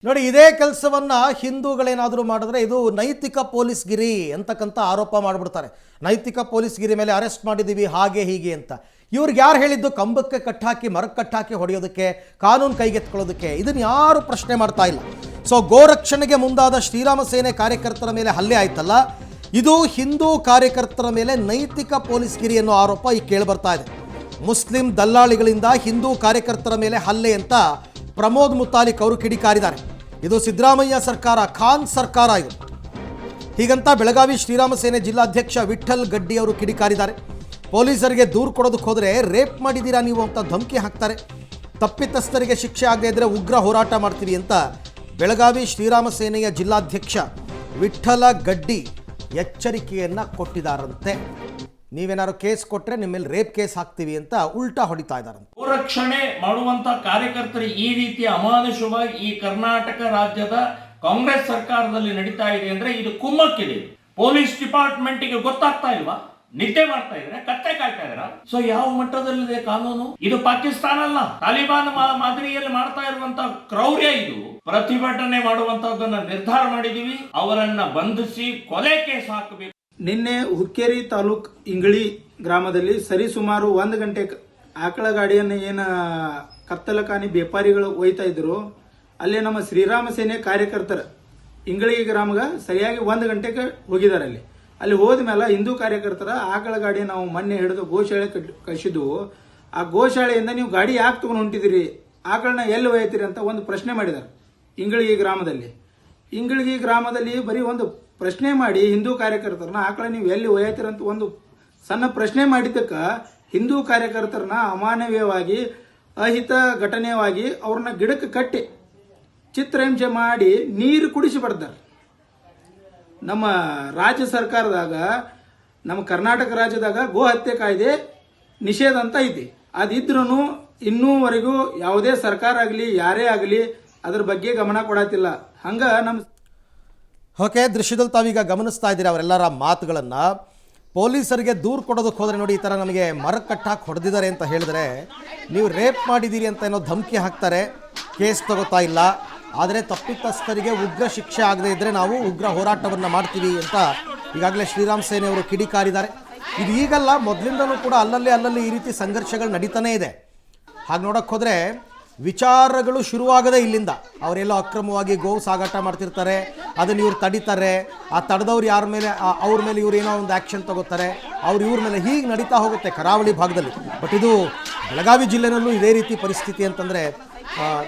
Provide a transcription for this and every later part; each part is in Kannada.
ನೋಡಿ, ಇದೇ ಕೆಲಸವನ್ನ ಹಿಂದೂಗಳೇನಾದರೂ ಮಾಡಿದ್ರೆ ಇದು ನೈತಿಕ ಪೊಲೀಸ್ಗಿರಿ ಅಂತಕ್ಕಂಥ ಆರೋಪ ಮಾಡಿಬಿಡ್ತಾರೆ. ನೈತಿಕ ಪೊಲೀಸ್ಗಿರಿ ಮೇಲೆ ಅರೆಸ್ಟ್ ಮಾಡಿದ್ದೀವಿ ಹಾಗೆ ಹೀಗೆ ಅಂತ. ಇವ್ರಿಗೆ ಯಾರು ಹೇಳಿದ್ದು ಕಂಬಕ್ಕೆ ಕಟ್ಟಾಕಿ ಮರಕ್ಕೆ ಕಟ್ಟಾಕಿ ಹೊಡೆಯೋದಕ್ಕೆ, ಕಾನೂನು ಕೈಗೆತ್ಕೊಳ್ಳೋದಕ್ಕೆ? ಇದನ್ನು ಯಾರು ಪ್ರಶ್ನೆ ಮಾಡ್ತಾ ಇಲ್ಲ. ಸೊ ಗೋರಕ್ಷಣೆಗೆ ಮುಂದಾದ ಶ್ರೀರಾಮ ಸೇನೆ ಕಾರ್ಯಕರ್ತರ ಮೇಲೆ ಹಲ್ಲೆ ಆಯ್ತಲ್ಲ, ಇದು ಹಿಂದೂ ಕಾರ್ಯಕರ್ತರ ಮೇಲೆ ನೈತಿಕ ಪೊಲೀಸ್ಗಿರಿ ಅನ್ನೋ ಆರೋಪ ಈಗ ಕೇಳಿಬರ್ತಾ ಇದೆ. ಮುಸ್ಲಿಂ ದಲ್ಲಾಳಿಗಳಿಂದ ಹಿಂದೂ ಕಾರ್ಯಕರ್ತರ ಮೇಲೆ ಹಲ್ಲೆ ಅಂತ ಪ್ರಮೋದ್ ಮುತಾಲಿಕ್ ಅವರು ಕಿಡಿಕಾರಿದ್ದಾರೆ. ಇದು ಸಿದ್ದರಾಮಯ್ಯ ಸರ್ಕಾರ, ಖಾನ್ ಸರ್ಕಾರ ಇದು. ಹೀಗಂತ ಬೆಳಗಾವಿ ಶ್ರೀರಾಮ ಸೇನೆ ಜಿಲ್ಲಾಧ್ಯಕ್ಷ ವಿಠಲ್ ಗಡ್ಡಿ ಅವರು ಕಿಡಿಕಾರಿದ್ದಾರೆ. ಪೊಲೀಸರಿಗೆ ದೂರು ಕೊಡೋದಕ್ಕೆ ಹೋದರೆ ರೇಪ್ ಮಾಡಿದ್ದೀರಾ ನೀವು ಅಂತ ಧಮಕಿ ಹಾಕ್ತಾರೆ. ತಪ್ಪಿತಸ್ಥರಿಗೆ ಶಿಕ್ಷೆ ಆಗದೇ ಇದ್ದರೆ ಉಗ್ರ ಹೋರಾಟ ಮಾಡ್ತೀವಿ ಅಂತ ಬೆಳಗಾವಿ ಶ್ರೀರಾಮ ಸೇನೆಯ ಜಿಲ್ಲಾಧ್ಯಕ್ಷ ವಿಠಲ ಗಡ್ಡಿ ಎಚ್ಚರಿಕೆಯನ್ನು ಕೊಟ್ಟಿದ್ದಾರಂತೆ. ನೀವೇನಾದ್ರು ಕೇಸ್ ಕೊಟ್ಟರೆ ನಿಮ್ಮ ಮೇಲೆ ರೇಪ್ ಕೇಸ್ ಹಾಕ್ತೀವಿ ಅಂತ ಉಲ್ಟಾ ಹೊಡಿತಾ ಇದ್ದಾರಂತೆ. ಗೋರಕ್ಷಣೆ ಮಾಡುವಂತ ಕಾರ್ಯಕರ್ತರು ಈ ರೀತಿಯ ಅಮಾನುಷವಾಗಿ ಈ ಕರ್ನಾಟಕ ರಾಜ್ಯದ ಕಾಂಗ್ರೆಸ್ ಸರ್ಕಾರದಲ್ಲಿ ನಡೀತಾ ಇದೆ ಅಂದ್ರೆ ಇದು ಕುಮ್ಮಕ್ಕಿದೆ. ಪೊಲೀಸ್ ಡಿಪಾರ್ಟ್ಮೆಂಟ್ಗೆ ಗೊತ್ತಾಗ್ತಾ ಇಲ್ವಾ? ನಿದ್ದೆ ಮಾಡ್ತಾ ಇದ್ರೆ, ಕತ್ತೆ ಕಾಯ್ತಾ ಇದ್ರ? ಸೊ ಯಾವ ಮಟ್ಟದಲ್ಲಿದೆ ಕಾನೂನು? ಇದು ಪಾಕಿಸ್ತಾನ ಅಲ್ಲ, ತಾಲಿಬಾನ್ ಮಾದರಿಯಲ್ಲಿ ಮಾಡ್ತಾ ಇರುವಂತ ಕ್ರೌರ್ಯ. ಇದು ಪ್ರತಿಭಟನೆ ಮಾಡುವಂತದ್ದನ್ನ ನಿರ್ಧಾರ ಮಾಡಿದೀವಿ. ಅವರನ್ನ ಬಂಧಿಸಿ ಕೊಲೆ ಕೇಸ್ ಹಾಕಬೇಕು. ನಿನ್ನೆ ಹುಕ್ಕೇರಿ ತಾಲೂಕ್ ಇಂಗಳಿ ಗ್ರಾಮದಲ್ಲಿ ಸರಿಸುಮಾರು 1 ಗಂಟೆ ಆಕಳ ಗಾಡಿಯನ್ನು ಏನು ಕತ್ತಲಕಾನಿ ವ್ಯಾಪಾರಿಗಳು ಒಯ್ತಾ ಇದ್ರು, ಅಲ್ಲಿ ನಮ್ಮ ಶ್ರೀರಾಮ ಸೇನೆ ಕಾರ್ಯಕರ್ತರ ಇಂಗಳಿ ಗ್ರಾಮಗ ಸರಿಯಾಗಿ 1 ಗಂಟೆಗೆ ಹೋಗಿದ್ದಾರೆ. ಅಲ್ಲಿ ಹೋದ ಮೇಲೆ ಹಿಂದೂ ಕಾರ್ಯಕರ್ತರ ಆಕಳ ಗಾಡಿ ನಾವು ಮೊನ್ನೆ ಹಿಡಿದು ಗೋಶಾಲೆ ಕಳಿಸಿದ್ವು. ಆ ಗೋಶಾಲೆಯಿಂದ ನೀವು ಗಾಡಿ ಯಾಕೆ ತಗೊಂಡು ಹೊಂಟಿದ್ದೀರಿ, ಆಕಳನ್ನ ಎಲ್ಲಿ ಒಯ್ತೀರಿ ಅಂತ ಒಂದು ಪ್ರಶ್ನೆ ಮಾಡಿದ್ದಾರೆ ಇಂಗಳಗಿ ಗ್ರಾಮದಲ್ಲಿ. ಇಂಗಳಗಿ ಗ್ರಾಮದಲ್ಲಿ ಬರೀ ಒಂದು ಪ್ರಶ್ನೆ ಮಾಡಿ ಹಿಂದೂ ಕಾರ್ಯಕರ್ತರನ್ನ ಆಕಳ ನೀವು ಎಲ್ಲಿ ಒಯ್ತೀರಂತ ಒಂದು ಸಣ್ಣ ಪ್ರಶ್ನೆ ಮಾಡಿದ್ದಕ್ಕೆ ಹಿಂದೂ ಕಾರ್ಯಕರ್ತರನ್ನ ಅಮಾನವೀಯವಾಗಿ ಅಹಿತ ಘಟನೆಯಾಗಿ ಅವ್ರನ್ನ ಗಿಡಕ್ಕೆ ಕಟ್ಟಿ ಚಿತ್ರಹಿಂಸೆ ಮಾಡಿ ನೀರು ಕುಡಿಸಿ ಬರ್ತಾರೆ. ನಮ್ಮ ರಾಜ್ಯ ಸರ್ಕಾರದಾಗ, ನಮ್ಮ ಕರ್ನಾಟಕ ರಾಜ್ಯದಾಗ ಗೋ ಹತ್ಯೆ ಕಾಯ್ದೆ ನಿಷೇಧ ಅಂತ ಐತಿ. ಅದಿದ್ರೂ ಇನ್ನೂವರೆಗೂ ಯಾವುದೇ ಸರ್ಕಾರ ಆಗಲಿ ಯಾರೇ ಆಗಲಿ ಅದ್ರ ಬಗ್ಗೆ ಗಮನ ಕೊಡತ್ತಿಲ್ಲ. ಹಂಗ ನಮ್ಮ ಓಕೆ, ದೃಶ್ಯದಲ್ಲಿ ತಾವೀಗ ಗಮನಿಸ್ತಾ ಇದ್ದೀರಿ ಅವರೆಲ್ಲರ ಮಾತುಗಳನ್ನು. ಪೊಲೀಸರಿಗೆ ದೂರು ಕೊಡೋದಕ್ಕೆ ಹೋದರೆ ನೋಡಿ, ಈ ಥರ ನಮಗೆ ಮರಕ್ಕೆ ಕಟ್ಟಾಕಿ ಹೊಡೆದಿದ್ದಾರೆ ಅಂತ ಹೇಳಿದ್ರೆ, ನೀವು ರೇಪ್ ಮಾಡಿದ್ದೀರಿ ಅಂತ ಏನೋ ಧಮಕಿ ಹಾಕ್ತಾರೆ, ಕೇಸ್ ತಗೋತಾ ಇಲ್ಲ. ಆದರೆ ತಪ್ಪಿತಸ್ಥರಿಗೆ ಉಗ್ರ ಶಿಕ್ಷೆ ಆಗದೇ ಇದ್ದರೆ ನಾವು ಉಗ್ರ ಹೋರಾಟವನ್ನು ಮಾಡ್ತೀವಿ ಅಂತ ಈಗಾಗಲೇ ಶ್ರೀರಾಮ್ ಸೇನೆಯವರು ಕಿಡಿಕಾರಿದ್ದಾರೆ. ಇದು ಈಗಲ್ಲ, ಮೊದಲಿಂದನೂ ಕೂಡ ಅಲ್ಲಲ್ಲಿ ಈ ರೀತಿ ಸಂಘರ್ಷಗಳು ನಡೀತಾನೇ ಇದೆ. ಹಾಗೆ ನೋಡೋಕ್ಕೆ ಹೋದರೆ ವಿಚಾರಗಳು ಶುರುವಾಗದೇ ಇಲ್ಲಿಂದ. ಅವರೆಲ್ಲ ಅಕ್ರಮವಾಗಿ ಗೋವು ಸಾಗಾಟ ಮಾಡ್ತಿರ್ತಾರೆ, ಅದನ್ನು ಇವ್ರು ತಡೀತಾರೆ. ಆ ತಡೆದವ್ರು ಯಾರ ಮೇಲೆ, ಅವ್ರ ಮೇಲೆ ಇವ್ರು ಏನೋ ಒಂದು ಆ್ಯಕ್ಷನ್ ತಗೋತಾರೆ, ಇವ್ರ ಮೇಲೆ ಹೀಗೆ ನಡೀತಾ ಹೋಗುತ್ತೆ ಕರಾವಳಿ ಭಾಗದಲ್ಲಿ. ಬಟ್ ಇದು ಬೆಳಗಾವಿ ಜಿಲ್ಲೆನಲ್ಲೂ ಇದೇ ರೀತಿ ಪರಿಸ್ಥಿತಿ ಅಂತಂದರೆ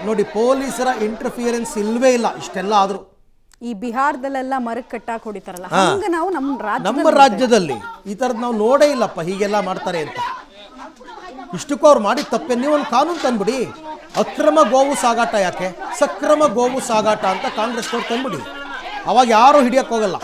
ನೋಡಿ, ಪೊಲೀಸರ ಇಂಟರ್ಫಿಯರೆನ್ಸ್ ಇಲ್ಲವೇ ಇಲ್ಲ ಇಷ್ಟೆಲ್ಲ ಆದರೂ. ಈ ಬಿಹಾರದಲ್ಲೆಲ್ಲ ಮರಕ್ಕೆ ಕಟ್ಟಾಕಿ ಹೊಡಿತಾರಲ್ಲ, ನಾವು ನಮ್ಮ ರಾಜ್ಯದಲ್ಲಿ ಈ ಥರದ್ದು ನಾವು ನೋಡೇ ಇಲ್ಲಪ್ಪ, ಹೀಗೆಲ್ಲ ಮಾಡ್ತಾರೆ ಅಂತ. ಇಷ್ಟಕ್ಕೂ ಅವ್ರು ಮಾಡಿದ ತಪ್ಪೇ. ನೀವು ಒಂದು ಕಾನೂನು ತಂದ್ಬಿಡಿ, ಅಕ್ರಮ ಗೋವು ಸಾಗಾಟ ಯಾಕೆ, ಸಕ್ರಮ ಗೋವು ಸಾಗಾಟ ಅಂತ ಕಾಂಗ್ರೆಸ್ನವ್ರು ತಂದ್ಬಿಡಿ, ಅವಾಗ ಯಾರು ಹಿಡಿಯೋಕ್ಕೋಗಲ್ಲ.